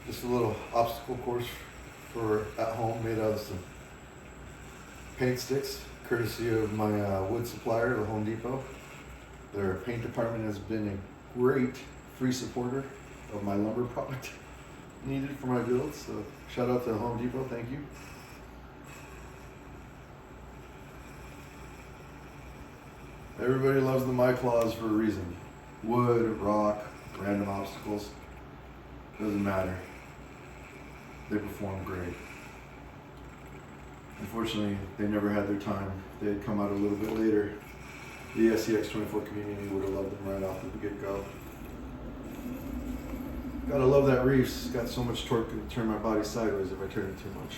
Just a little obstacle course for at home, made out of some paint sticks, courtesy of my wood supplier, the Home Depot. Their paint department has been a great free supporter of my lumber product needed for my builds. So shout out to Home Depot, thank you. Everybody loves the My Claws for a reason. Wood, rock, random obstacles, doesn't matter. They perform great. Unfortunately, they never had their time. If they had come out a little bit later, the SCX24 community would have loved them right off the get-go. Gotta love that Reefs. Got so much torque to turn my body sideways if I turn it too much.